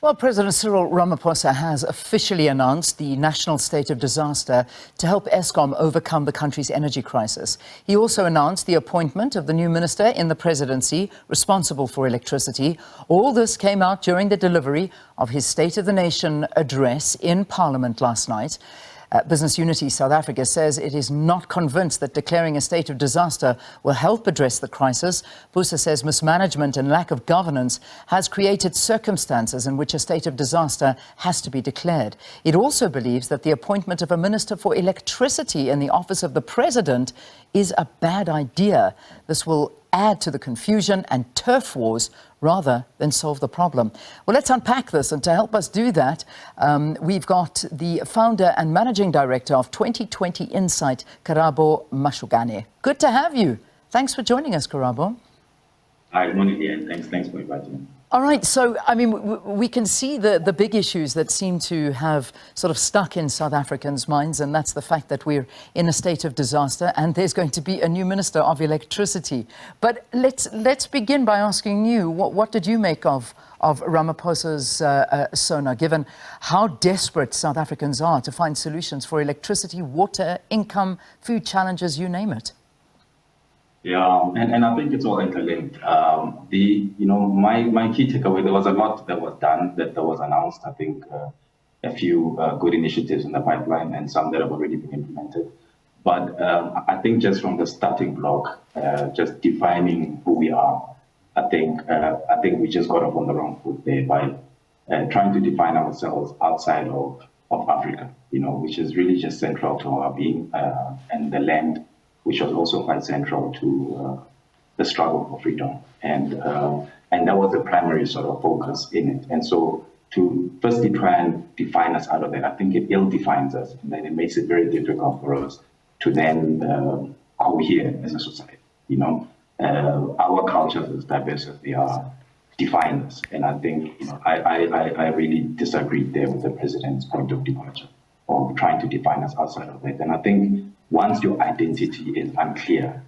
Well, President Cyril Ramaphosa has officially announced the national state of disaster to help Eskom overcome the country's energy crisis. He also announced the appointment of the new minister in the presidency responsible for electricity. All this came out during the delivery of his State of the Nation address in Parliament last night. Business Unity South Africa says it is not convinced that declaring a state of disaster will help address the crisis. BUSA says mismanagement and lack of governance has created circumstances in which a state of disaster has to be declared. It also believes that the appointment of a minister for electricity in the office of the president is a bad idea. This will add to the confusion and turf wars rather than solve the problem. Well, let's unpack this, and to help us do that, we've got the founder and managing director of 2020 Insight Karabo Mashugane. Good to have you. Thanks for joining us, Karabo. Hi, good morning, and thanks for inviting me. All right, so, I mean, we can see the big issues that seem to have sort of stuck in South Africans' minds, and that's the fact that we're in a state of disaster and there's going to be a new minister of electricity. But let's begin by asking you, what did you make of Ramaphosa's sona, given how desperate South Africans are to find solutions for electricity, water, income, food challenges, you name it? Yeah, and I think it's all interlinked. My key takeaway, there was a lot that was done, that was announced. I think a few good initiatives in the pipeline and some that have already been implemented. But I think just from the starting block, just defining who we are, I think we just got off on the wrong foot there by trying to define ourselves outside of Africa, which is really just central to our being, and the land, which was also quite central to the struggle for freedom. And that was the primary sort of focus in it. And so to firstly try and define us out of that, I think it ill-defines us, and then it makes it very difficult for us to then cohere as a society. Our cultures, as diverse as they are, define us. And I think, I really disagree there with the president's point of departure, of trying to define us outside of that. And I think once your identity is unclear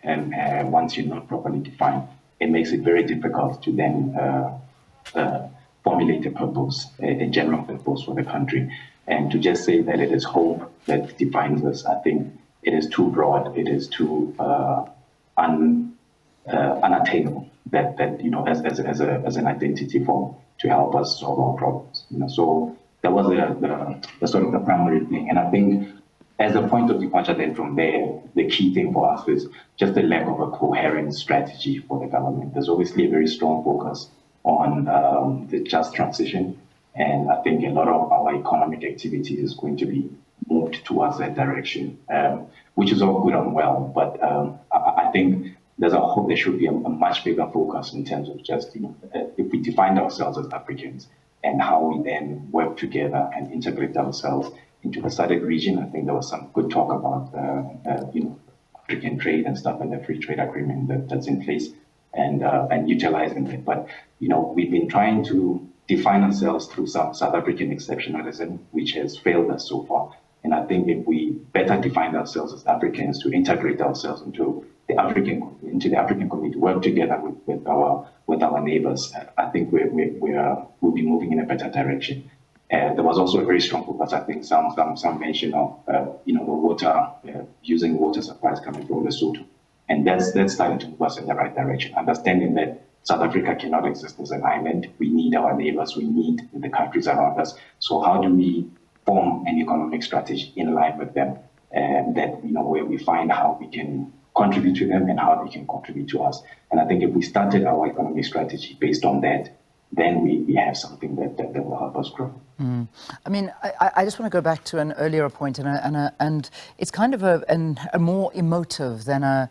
and once you're not properly defined, it makes it very difficult to then formulate a purpose, a general purpose for the country. And to just say that it is hope that defines us, I think it is too broad, it is too unattainable that as an identity form to help us solve our problems. So that was the sort of the primary thing. And I think as a point of departure then from there, the key thing for us is just the lack of a coherent strategy for the government. There's obviously a very strong focus on the just transition. And I think a lot of our economic activity is going to be moved towards that direction, which is all good and well. But I think there should be a much bigger focus in terms of just, if we define ourselves as Africans and how we then work together and integrate ourselves into the SADC region. I think there was some good talk about, African trade and stuff, and the free trade agreement that's in place, and utilizing it. But, we've been trying to define ourselves through some South African exceptionalism, which has failed us so far. And I think if we better define ourselves as Africans, to integrate ourselves into the African community, work together with our neighbors, I think we'll be moving in a better direction. There was also a very strong focus, I think, some mention of, the water, using water supplies coming from Lesotho. And that's starting to move us in the right direction, understanding that South Africa cannot exist as an island. We need our neighbors, we need the countries around us. So how do we form an economic strategy in line with them, and that, where we find how we can contribute to them and how they can contribute to us. And I think if we started our economic strategy based on that, then we have something that will help us grow. I mean, I just want to go back to an earlier point, and it's kind of a more emotive than a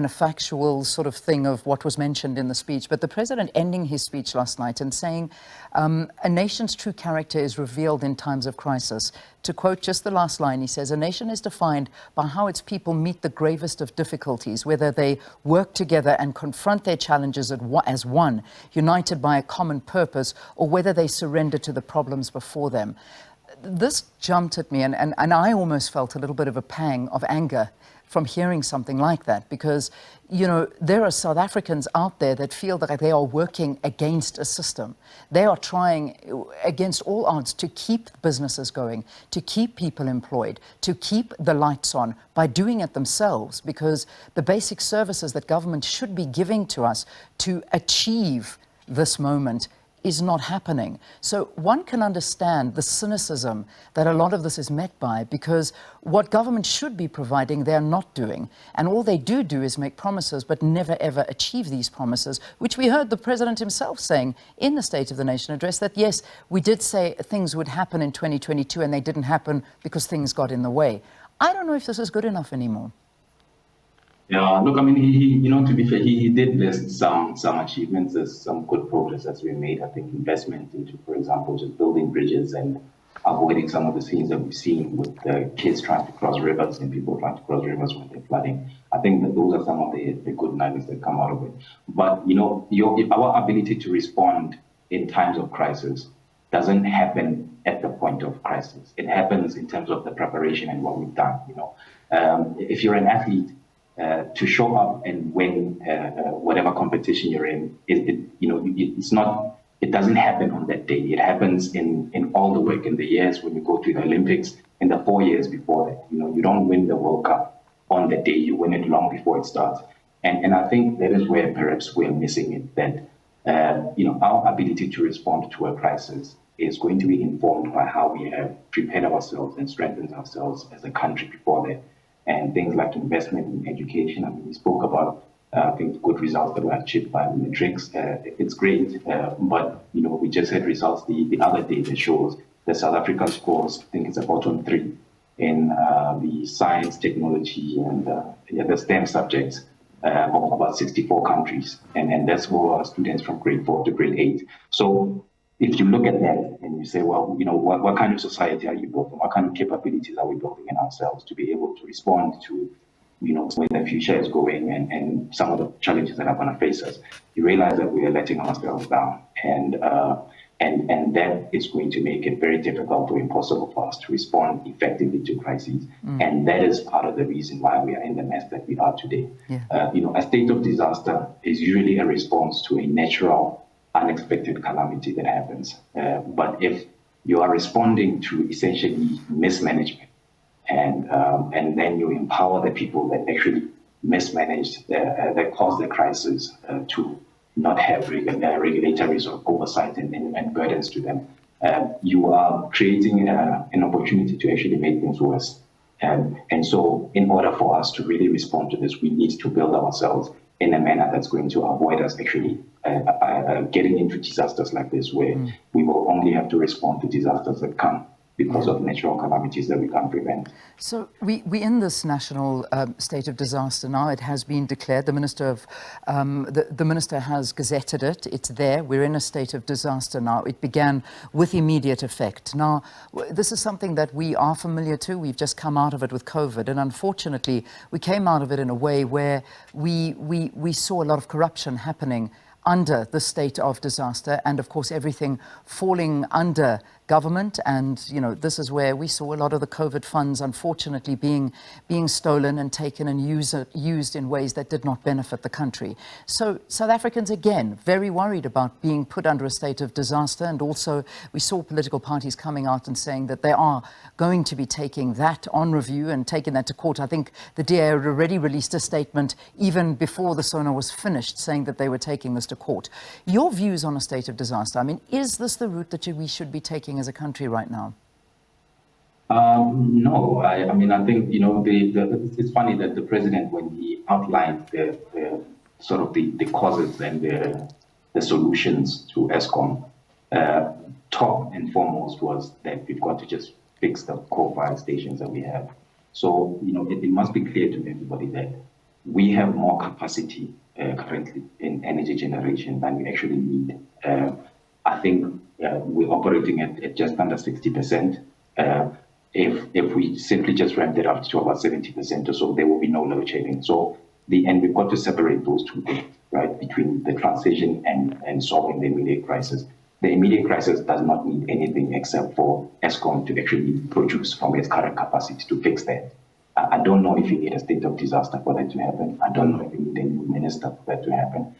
factual sort of thing of what was mentioned in the speech. But the president ending his speech last night and saying, a nation's true character is revealed in times of crisis. To quote just the last line, he says, a nation is defined by how its people meet the gravest of difficulties, whether they work together and confront their challenges as one, united by a common purpose, or whether they surrender to the problems before them. This jumped at me, and I almost felt a little bit of a pang of anger from hearing something like that, because, you know, there are South Africans out there that feel that they are working against a system. They are trying against all odds to keep businesses going, to keep people employed, to keep the lights on by doing it themselves, because the basic services that government should be giving to us to achieve this moment is not happening. So one can understand the cynicism that a lot of this is met by, because what government should be providing, they're not doing. And all they do is make promises, but never ever achieve these promises, which we heard the president himself saying in the State of the Nation address, that yes, we did say things would happen in 2022 and they didn't happen because things got in the way. I don't know if this is good enough anymore. Yeah, look, I mean, you know, to be fair, he did list some achievements. There's some good progress that's been made. I think investment into, for example, just building bridges and avoiding some of the scenes that we've seen with the kids trying to cross rivers and people trying to cross rivers when they're flooding. I think that those are some of the good nuggets that come out of it. But, you know, our ability to respond in times of crisis doesn't happen at the point of crisis. It happens in terms of the preparation and what we've done. You know, if you're an athlete, to show up and win whatever competition you're in, it doesn't happen on that day. It happens in all the work, in the years when you go to the Olympics, in the 4 years before that. You know, you don't win the World Cup on the day, you win it long before it starts. And I think that is where perhaps we're missing it, that you know, our ability to respond to a crisis is going to be informed by how we have prepared ourselves and strengthened ourselves as a country before that. And things like investment in education. I mean, we spoke about, I think, good results that were achieved by matrix. It's great, but, you know, we just had results the other day that shows that South Africa scores, I think it's about on 3 in the science, technology, and the STEM subjects of about 64 countries. And that's for students from grade 4 to grade 8. So if you look at that and you say, well, you know, what kind of society are you building? What kind of capabilities are we building in ourselves to be able to respond to, you know, where the future is going and some of the challenges that are going to face us? You realize that we are letting ourselves down, and that is going to make it very difficult or impossible for us to respond effectively to crises. And that is part of the reason why we are in the mess that we are today. Yeah. You know, a state of disaster is usually a response to a natural, unexpected calamity that happens. But if you are responding to essentially mismanagement, and then you empower the people that actually mismanaged, that caused the crisis to not have regulatory sort of oversight and burdens to them, you are creating an opportunity to actually make things worse. And so in order for us to really respond to this, we need to build ourselves in a manner that's going to avoid us actually getting into disasters like this, where we will only have to respond to disasters that come because of natural calamities that we can't prevent. So we in this national state of disaster now. It has been declared. The minister has gazetted it. It's there. We're in a state of disaster now. It began with immediate effect. Now, this is something that we are familiar to. We've just come out of it with COVID, and unfortunately, we came out of it in a way where we saw a lot of corruption happening under the state of disaster, and of course everything falling under government. And you know, this is where we saw a lot of the COVID funds unfortunately being stolen and taken and used in ways that did not benefit the country. So South Africans, again, very worried about being put under a state of disaster. And also we saw political parties coming out and saying that they are going to be taking that on review and taking that to court. I think the DA had already released a statement even before the SONA was finished, saying that they were taking this to court. Your views on a state of disaster? I mean, is this the route that we should be taking as a country right now? No, I mean, I think, you know, it's funny that the president, when he outlined the sort of the causes and the solutions to Eskom, top and foremost was that we've got to just fix the coal-fired stations that we have. So, you know, it must be clear to everybody that we have more capacity currently in energy generation than we actually need. I think we're operating at just under 60%. If we simply just ramped it up to about 70% or so, there will be no load shedding. So and we've got to separate those two things, right, between the transition and solving the immediate crisis. The immediate crisis does not need anything except for Eskom to actually produce from its current capacity to fix that. I don't know if you need a state of disaster for that to happen. I don't know if you need a new minister for that to happen.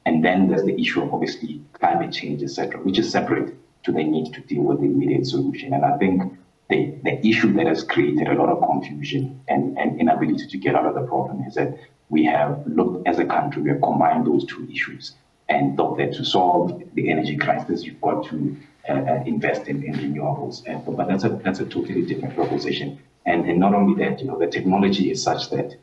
And then there's the issue of obviously climate change, etc., which is separate to the need to deal with the immediate solution. And I think the issue that has created a lot of confusion and inability to get out of the problem is that we have looked as a country, we have combined those two issues and thought that to solve the energy crisis, you've got to invest in renewables. But that's a totally different proposition. And not only that, the technology is such that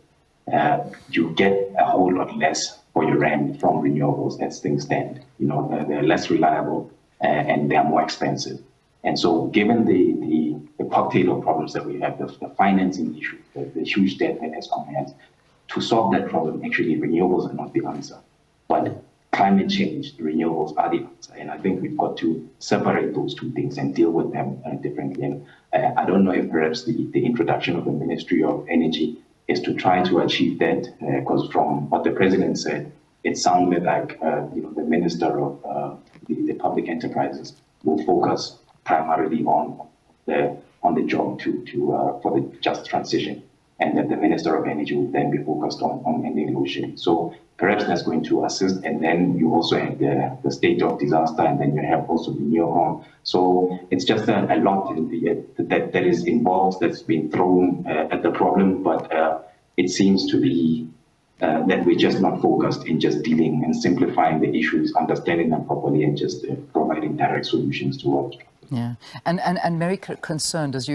you get a whole lot less for your rand from renewables as things stand. They're less reliable and they're more expensive. And so given the cocktail of problems that we have, the financing issue, the huge debt that Eskom has, to solve that problem, actually renewables are not the answer. But climate change, renewables are the answer. And I think we've got to separate those two things and deal with them differently. And I don't know if perhaps the introduction of the Ministry of Energy is to try to achieve that, because from what the president said, it sounded like the Minister of the Public Enterprises will focus primarily on the job for the just transition, and that the Minister of Energy will then be focused on ending load shedding. So perhaps that's going to assist, and then you also have the state of disaster, and then you have also the new home. So it's just a lot that is involved, that's been thrown at the problem, but it seems to be that we're just not focused in just dealing and simplifying the issues, understanding them properly, and just providing direct solutions to what. Yeah, and very concerned, as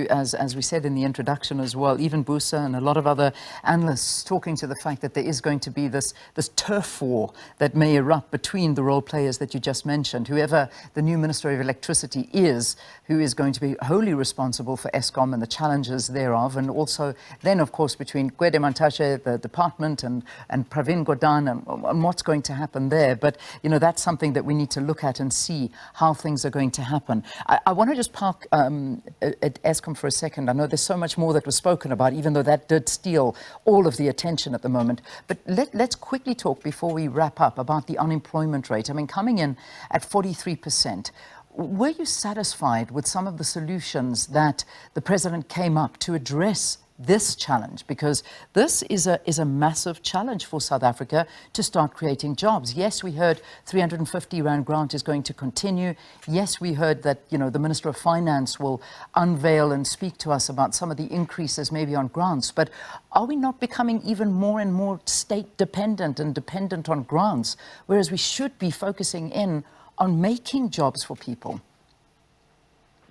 we said in the introduction as well, even BUSA and a lot of other analysts talking to the fact that there is going to be this turf war that may erupt between the role players that you just mentioned. Whoever the new Minister of Electricity is, who is going to be wholly responsible for Eskom and the challenges thereof, and also then, of course, between Gwede Mantashe, the department, and Pravin Gordhan, and what's going to happen there. But, that's something that we need to look at and see how things are going to happen. I want to just park at Eskom for a second. I know there's so much more that was spoken about, even though that did steal all of the attention at the moment. But let's quickly talk before we wrap up about the unemployment rate. I mean, coming in at 43%. Were you satisfied with some of the solutions that the president came up to address this challenge? Because this is a massive challenge for South Africa to start creating jobs. Yes, we heard 350 Rand grant is going to continue. Yes, we heard that, the Minister of Finance will unveil and speak to us about some of the increases maybe on grants. But are we not becoming even more and more state dependent and dependent on grants, whereas we should be focusing in on making jobs for people?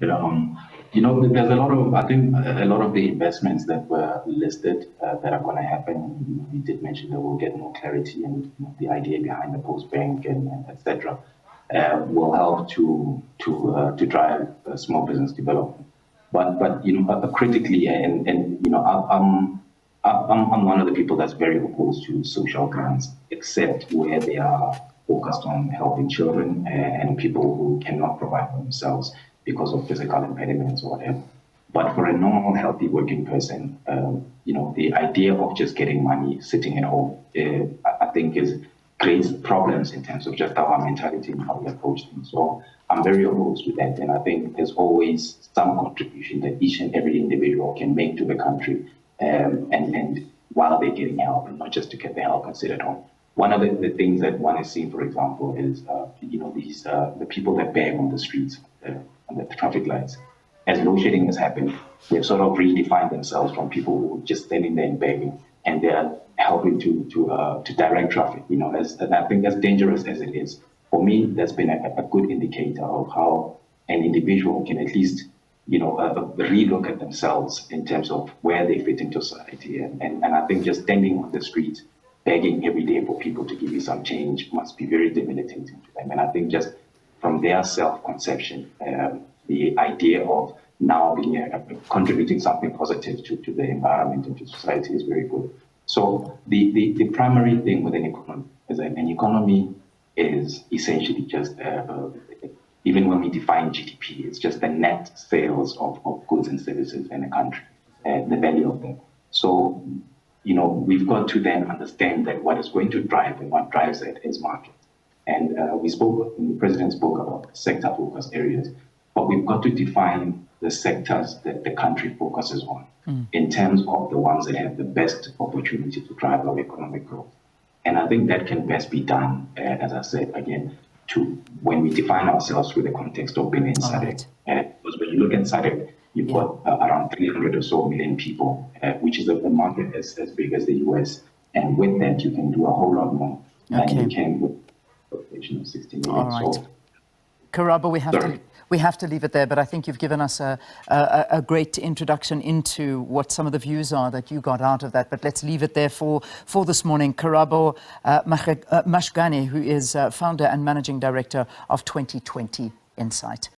There's a lot of, I think, a lot of the investments that were listed that are going to happen. We did mention that we'll get more clarity, and the idea behind the post bank and etc. Will help to drive small business development. But critically, and I'm one of the people that's very opposed to social grants, except where they are focused on helping children and people who cannot provide for themselves because of physical impediments or whatever. But for a normal, healthy working person, the idea of just getting money sitting at home, I think creates problems in terms of just our mentality and how we approach things. So I'm very opposed to that. And I think there's always some contribution that each and every individual can make to the country, and while they're getting help, and not just to get the help and sit at home. One of the things that one is seeing, for example, is the people that beg on the streets, on the traffic lights. As load shedding has happened, they've sort of redefined themselves from people who are just standing there and begging, and they're helping to direct traffic. And I think as dangerous as it is, for me, that's been a good indicator of how an individual can at least relook at themselves in terms of where they fit into society. And I think just standing on the street, begging every day for people to give you some change must be very debilitating to them. And I think just from their self-conception, the idea of now being contributing something positive to the environment and to society is very good. So the primary thing with an economy is that an economy is essentially just, even when we define GDP, it's just the net sales of goods and services in a country, the value of them. So, we've got to then understand that what is going to drive and what drives it is market. And the president spoke about sector-focused areas, but we've got to define the sectors that the country focuses on in terms of the ones that have the best opportunity to drive our economic growth. And I think that can best be done, as I said, again, when we define ourselves with the context of being in SADC. Because when you look at SADC, you've got around 300 or so million people, which is a market as big as the US. And with that, you can do a whole lot more than you can with a population of 60 million. All right. So, Karabo, we have to leave it there, but I think you've given us a great introduction into what some of the views are that you got out of that. But let's leave it there for this morning. Karabo Mashugane, who is founder and managing director of 2020 Insight.